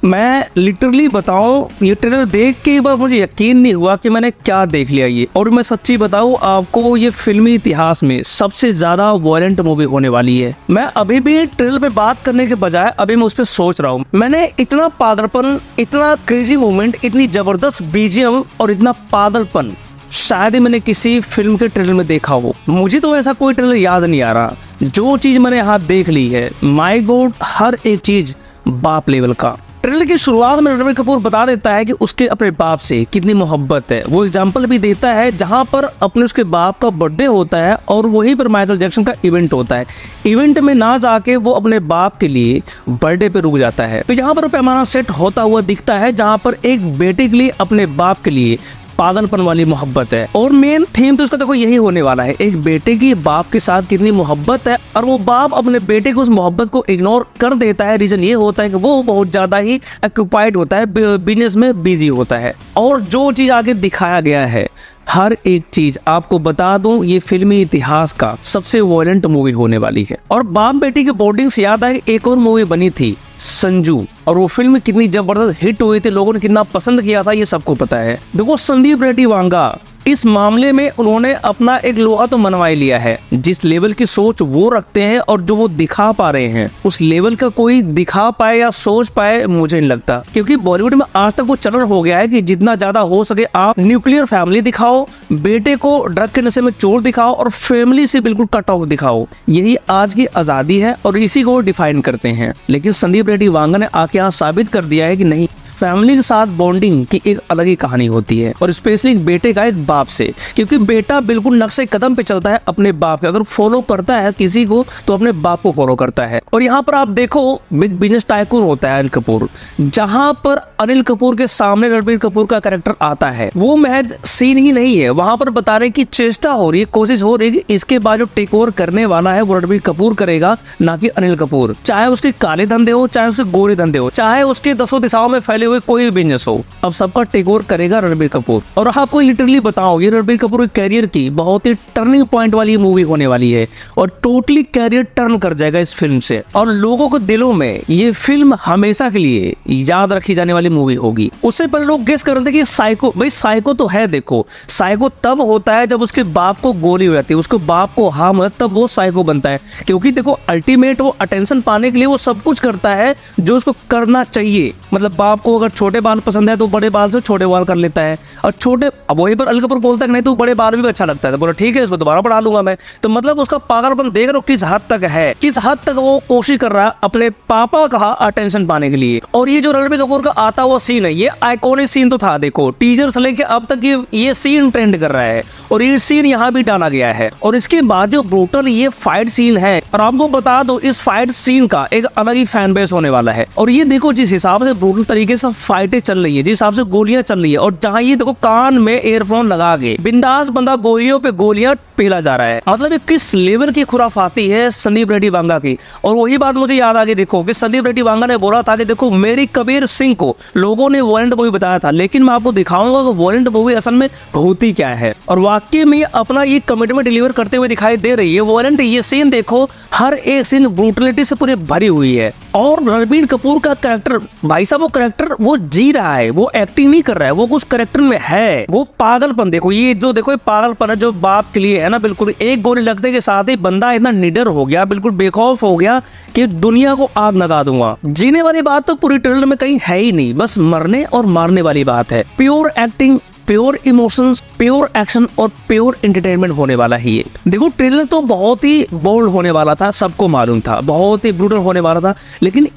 मैं लिटरली बताऊं, ये ट्रेलर देख के एक बार मुझे यकीन नहीं हुआ कि मैंने क्या देख लिया ये। और मैं सच्ची बताऊं आपको, ये फिल्मी इतिहास में सबसे ज्यादा वायलेंट मूवी होने वाली है। मैं अभी भी ट्रेलर पे बात करने के बजाय अभी मैं उस पर सोच रहा हूँ। मैंने इतना पागलपन, इतना क्रेजी मूवमेंट, इतनी जबरदस्त बीजीएम और इतना पागलपन शायद ही मैंने किसी फिल्म के ट्रेलर में देखा हो। मुझे तो ऐसा कोई ट्रेलर याद नहीं आ रहा। जो चीज मैंने यहाँ देख ली है, माय गॉड, हर एक चीज बाप लेवल का। ट्रेलर की शुरुआत में रणबीर कपूर बता देता है कि उसके अपने बाप से कितनी मोहब्बत है। वो एग्जाम्पल भी देता है जहां पर अपने उसके बाप का बर्थडे होता है और वहीं पर माइकल जैक्सन का इवेंट होता है। इवेंट में ना जाके वो अपने बाप के लिए बर्थडे पे रुक जाता है। तो यहाँ पर पैमाना सेट होता हुआ दिखता है जहाँ पर एक बेटे के लिए अपने बाप के लिए पागलपन वाली मोहब्बत है। और मेन थीम तो उसका देखो यही होने वाला है, एक बेटे की बाप के साथ कितनी मोहब्बत है और वो बाप अपने बेटे को उस मोहब्बत को इग्नोर कर देता है। रीजन ये होता है कि वो बहुत ज्यादा ही ऑक्यूपाइड होता है, बिजनेस में बिजी होता है। और जो चीज आगे दिखाया गया है, हर एक चीज आपको बता दूं, ये फिल्मी इतिहास का सबसे वायलेंट मूवी होने वाली है। और बाप बेटी के बॉन्डिंग से याद आया, एक और मूवी बनी थी संजू, और वो फिल्म कितनी जबरदस्त हिट हुई थी, लोगों ने कितना पसंद किया था, ये सबको पता है। देखो संदीप रेड्डी वांगा, इस मामले में उन्होंने अपना एक लोहा तो मनवा ही लिया है। जिस लेवल की सोच वो रखते हैं और जो वो दिखा पा रहे हैं, उस लेवल का कोई दिखा पाए या सोच पाए मुझे नहीं लगता। क्योंकि बॉलीवुड में आज तक वो चलन हो गया है कि जितना ज्यादा हो सके आप न्यूक्लियर फैमिली दिखाओ, बेटे को ड्रग के नशे में चोर दिखाओ और फैमिली से बिल्कुल कट ऑफ दिखाओ। यही आज की आजादी है और इसी को डिफाइन करते हैं। लेकिन संदीप रेड्डी वांगा ने आके यहाँ साबित कर दिया है कि नहीं, फैमिली के साथ बॉन्डिंग की एक अलग ही कहानी होती है। और स्पेशली एक बेटे का एक बाप से, क्योंकि बेटा बिल्कुल नक्शे कदम पे चलता है अपने बाप के। अगर फॉलो करता है किसी को तो अपने बाप को फॉलो करता है। और यहाँ पर आप देखो, बिग बिजनेस टाइकून होता है अनिल कपूर। जहां पर अनिल कपूर के सामने रणबीर कपूर का कैरेक्टर आता है, वो महज सीन ही नहीं है, वहां पर बताने की चेष्टा हो रही है, कोशिश हो रही है कि इसके बाद जो टेक ओवर करने वाला है वो रणबीर कपूर करेगा, ना कि अनिल कपूर। चाहे उसके काले धंधे हो, चाहे उसके गोरे धंधे हो, चाहे उसके दसों दिशाओं में फैले हुए कोई भी बिजनेस हो, अब सबका टेक ओवर करेगा रणबीर कपूर। और आपको लिटरली बताओ, ये रणबीर कपूर के कैरियर की बहुत ही टर्निंग पॉइंट वाली मूवी होने वाली है और टोटली कैरियर टर्न कर जाएगा इस फिल्म से। और लोगों को दिलों में ये फिल्म हमेशा के लिए याद रखी जाने वाली मूवी होगी। उससे पहले लोग गेस कर रहे थे कि साइको, भाई साइको तो है। देखो, साइको तब होता है जब उसके बाप को गोली हो जाती है, उसके बाप को हार्म होता है, तब वो साइको बनता है। क्योंकि देखो, अल्टीमेट वो अटेंशन पाने के लिए वो सब कुछ करता है जो उसको करना चाहिए। मतलब बाप को अगर छोटे बाल पसंद है तो बड़े बाल से छोटे बाल कर लेता है। और छोटे, अब वहीं पर अनिल कपूर बोलता है नहीं तो बड़े बाल भी अच्छा लगता है, तो बोला ठीक है, इसको दोबारा बढ़ा लूंगा मैं। तो मतलब उसका पागलपन देख रहे हो किस हद तक है, किस हद तक वो कोशिश कर रहा है अपने पापा का अटेंशन पाने के लिए। और ये जो रणबीर कपूर का आता हुआ सीन है, ये आइकॉनिक सीन तो था। देखो, टीजर से लेके अब तक ये सीन ट्रेंड कर रहा है और ये सीन यहाँ भी डाला गया है। और इसके बाद जो ब्रूटल ये फाइट सीन है, और आपको बता दो, इस फाइट सीन का एक अलग ही फैन बेस होने वाला है। और ये देखो, जिस हिसाब से ब्रूटल तरीके से फाइटें चल रही है, जिस हिसाब से गोलियां चल रही है, और जहां ये देखो कान में एयरफोन लगा के बिंदास बंदा गोलियों पे गोलियां पेला जा रहा है। मतलब किस लेवल की खुराफाती है संदीप रेड्डी वांगा की। और वही बात मुझे याद आ गई, देखो कि संदीप रेड्डी वांगा ने बोला था कि देखो, मेरी कबीर सिंह को लोगों ने वायलेंट मूवी बताया था, लेकिन मैं आपको दिखाऊंगा कि वायलेंट मूवी असल में होती क्या है। और वाकई में अपना ये कमिटमेंट डिलीवर करते हुए दिखाई दे रही है। वायलेंट ये सीन देखो, हर एक सीन ब्रूटलिटी से पूरी भरी हुई है। और रणबीर कपूर का कैरेक्टर, भाई साहब, वो कैरेक्टर वो जी रहा है, वो एक्टिंग नहीं कर रहा है, वो कुछ कैरेक्टर में है। वो पागलपन देखो, ये जो देखो, ये पागलपन है जो बाप के लिए है ना, बिल्कुल एक गोली लगने के साथ ही बंदा इतना निडर हो गया, बिल्कुल बेखौफ हो गया कि दुनिया को आग लगा दूंगा। जीने वाली बात तो पूरी ट्रेलर में कहीं है ही नहीं, बस मरने और मारने वाली बात है। Pure acting, pure emotions, pure action और प्योर एंटरटेनमेंट होने वाला ही है। देखो, ट्रेलर तो बहुत ही बोल्ड होने वाला था, सबको मालूम था, बहुत ही ब्रूटल होने वाला था। लेकिन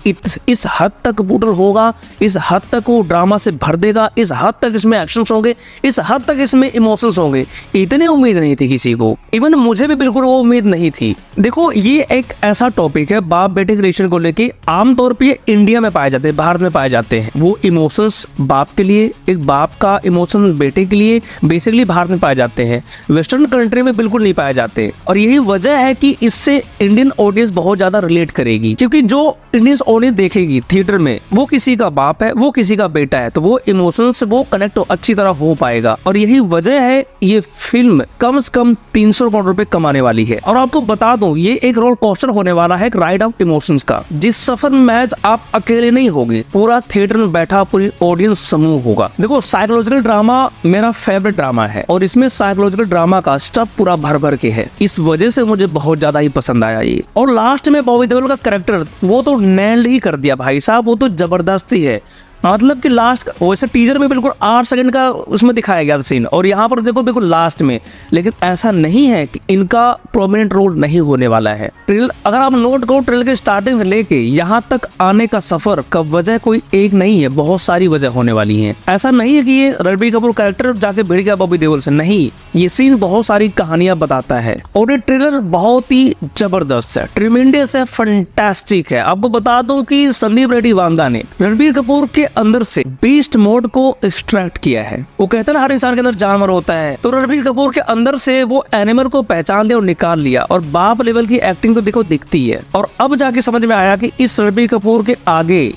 इस हद तक ब्रूटल होगा, इस हद तक वो ड्रामा से भर देगा, इस हद तक इसमें एक्शंस होंगे, इस हद तक इसमें इमोशंस होंगे, इतनी उम्मीद नहीं थी किसी को। इवन मुझे भी बिल्कुल वो उम्मीद नहीं थी। देखो, ये एक ऐसा टॉपिक है, बाप बेटे के रिलेशन को लेके आमतौर पर इंडिया में पाए जाते हैं, भारत में पाए जाते हैं। वो इमोशंस बाप के लिए, एक बाप का इमोशन बेटे के लिए बेसिकली भारत में पाए जाते हैं, वेस्टर्न कंट्री में बिल्कुल नहीं पाए जाते। और यही वजह है कि इससे इंडियन ऑडियंस बहुत ज्यादा रिलेट करेगी, क्योंकि जो इंडियन ऑडियंस देखेगी थिएटर में वो किसी का बाप है, वो किसी का बेटा है, तो वो इमोशन से वो कनेक्ट अच्छी तरह हो पाएगा। और यही वजह है ये फिल्म कम से कम 300 करोड़ रुपए कमाने वाली है। और आपको बता दूं ये एक रोल कोस्टर होने वाला है, एक राइड ऑफ इमोशंस का, जिस सफर में आज आप अकेले नहीं होगे, पूरा थिएटर में बैठा पूरी ऑडियंस समूह होगा। देखो साइकोलॉजिकल ड्रामा मेरा फेवरेट ड्रामा है और इसमें साइकोलॉजिकल ड्रामा का स्टफ पूरा भर भर के है, इस वजह से मुझे बहुत ज्यादा ही पसंद आया ये। और लास्ट में बॉबी देओल का कैरेक्टर वो तो नेल्ड ही कर दिया भाई साहब, वो तो जबरदस्ती है। मतलब कि लास्ट वैसे टीजर में बिल्कुल 8 सेकंड का उसमें दिखाया गया था सीन, और यहाँ पर देखो बिल्कुल लास्ट में, लेकिन ऐसा नहीं है कि इनका प्रोमिनेंट रोल नहीं होने वाला है। ट्रेलर अगर आप नोट करो, ट्रेलर के स्टार्टिंग से लेके यहाँ तक आने का सफर का वजह कोई एक नहीं है, बहुत सारी वजह होने वाली है। ऐसा नहीं है कि ये रणबीर कपूर कैरेक्टर जाके भिड़ गया बॉबी देओल से, नहीं, ये सीन बहुत सारी कहानियां बताता है। और ये ट्रेलर बहुत ही जबरदस्त है, ट्रिमेंडियस है, फैंटास्टिक है। आपको बता दूं कि संदीप रेड्डी वांगा ने रणबीर कपूर के अंदर से बीस्ट मोड को एक्सट्रैक्ट किया है। वो कहते हैं ना हर इंसान के अंदर जानवर होता है, तो रणबीर कपूर के अंदर से वो एनिमल को पहचान लिया और निकाल लिया। और बाप लेवल की एक्टिंग तो देखो दिखती है। और अब जाके समझ में आया कि इस रणबीर कपूर के आगे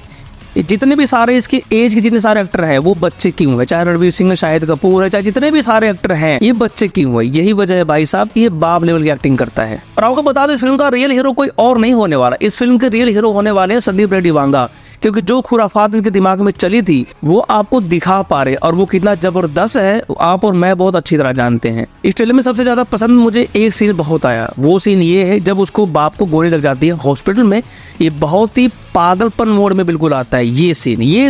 जितने भी सारे इसके एज के जितने सारे एक्टर हैं वो बच्चे क्यों है, चाहे रणवीर सिंह, शाहिद कपूर है, चाहे जितने भी सारे एक्टर हैं ये बच्चे क्यों है। यही वजह है भाई साहब, ये बाप लेवल की एक्टिंग करता है। और आपको बता दें इस फिल्म का रियल हीरो कोई और नहीं होने वाला, इस फिल्म के रियल हीरो होने वाले हैं संदीप रेड्डी वांगा, क्योंकि जो खुराफात इनके दिमाग में चली थी वो आपको दिखा पा रहे, और वो कितना जबरदस्त है आप और मैं बहुत अच्छी तरह जानते हैं। इस ट्रेलर में सबसे ज्यादा पसंद मुझे एक सीन बहुत आया, वो सीन ये है जब उसको बाप को गोली लग जाती है हॉस्पिटल में, ये बहुत ही पागलपन मोड में बिल्कुल आता है ये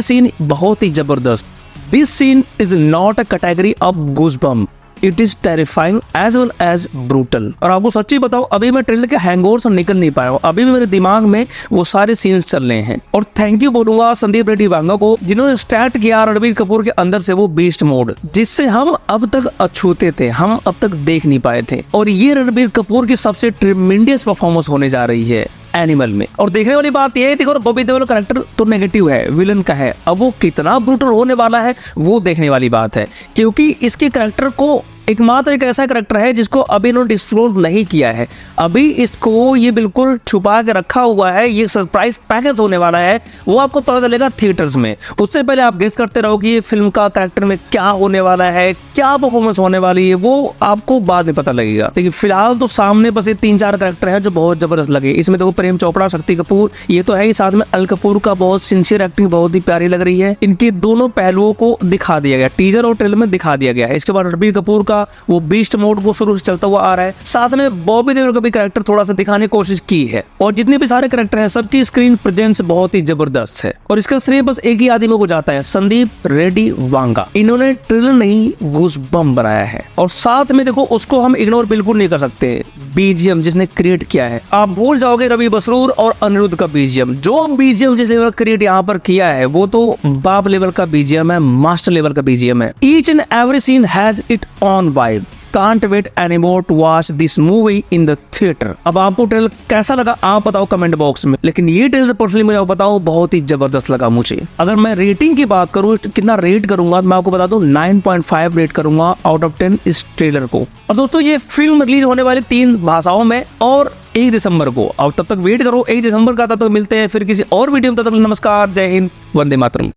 सीन बहुत ही जबरदस्त। This scene is not a category of goosebump, it is terrifying as well as brutal. और आपको सच्ची बताओ अभी मैं ट्रेलर के हैंगओवर से निकल नहीं पाया हूँ, अभी भी मेरे दिमाग में वो सारे सीन्स चल रहे हैं। और थैंक यू बोलूंगा संदीप रेड्डी वांगा को, जिन्होंने स्टार्ट किया रणबीर कपूर के अंदर से वो बीस्ट मोड, जिससे हम अब तक अछूते थे, हम अब तक देख नहीं पाए थे। और ये रणबीर कपूर की सबसे ट्रिमेंडियस परफॉर्मेंस होने जा रही है एनिमल में। और देखने वाली बात यह है, देखो बॉबी देओल का कैरेक्टर तो नेगेटिव है, विलन का है, अब वो कितना ब्रूटल होने वाला है वो देखने वाली बात है, क्योंकि इसके कैरेक्टर को एकमात्र एक ऐसा कैरेक्टर है जिसको अभी इन्होंने डिस्क्लोज नहीं किया है, अभी इसको ये बिल्कुल छुपा के रखा हुआ है, ये सरप्राइज पैकेज होने वाला है, वो आपको पता चलेगा थिएटर्स में। उससे पहले आप गेस करते रहो कि ये फिल्म का कैरेक्टर में क्या होने वाला है, क्या परफॉर्मेंस होने वाली है, वो आपको बाद में पता लगेगा। लेकिन फिलहाल तो सामने बस ये 3-4 कैरेक्टर है जो बहुत जबरदस्त लगे। इसमें देखो प्रेम चोपड़ा, शक्ति कपूर, ये तो है ही, साथ में अल कपूर का बहुत सिंसियर एक्टिंग बहुत ही प्यारी लग रही है। इनके दोनों पहलुओं को दिखा दिया गया, टीजर और ट्रेलर में दिखा दिया गया है। इसके बाद रणबीर कपूर का वो बीस्ट मोड वो शुरू से चलता हुआ आ रहा है, साथ में बॉबी देओल का भी कैरेक्टर थोड़ा सा दिखाने की कोशिश की है। और जितने भी सारे कैरेक्टर हैं सबकी स्क्रीन प्रेजेंस बहुत ही जबरदस्त है। और इसका श्रेय बस एक ही आदमी को जाता है, संदीप रेड्डी वांगा। इन्होंने ट्रेलर नहीं गूज़बम्प बनाया है। और साथ में देखो उसको हम इग्नोर बिल्कुल नहीं कर सकते, बीजीएम जिसने क्रिएट किया है, आप भूल जाओगे रवि बसरूर और अनिरुद्ध का बीजीएम। जो बीजीएम जिस लेवल क्रिएट यहाँ पर किया है वो तो बाप लेवल का बीजीएम है, मास्टर लेवल का बीजीएम है। Each and every scene has it on vibe. Can't wait anymore to watch this movie in the theater। अब आपको ट्रेलर कैसा लगा आप बताओ कमेंट बॉक्स में, लेकिन ये ट्रेलर पर्सनली मुझे बताओ बहुत ही जबरदस्त लगा मुझे। अगर मैं रेटिंग की बात करूँ कितना रेट करूंगा तो मैं आपको बता दूं 9.5 रेट करूंगा आउट ऑफ 10 इस ट्रेलर को। और दोस्तों ये फिल्म रिलीज होने वाली 3 भाषाओं में और 1 दिसंबर को। अब तब तक वेट करो 1 दिसंबर का, तब तक मिलते हैं फिर किसी और वीडियो में। तब तक नमस्कार, जय हिंद, वंदे मातरम।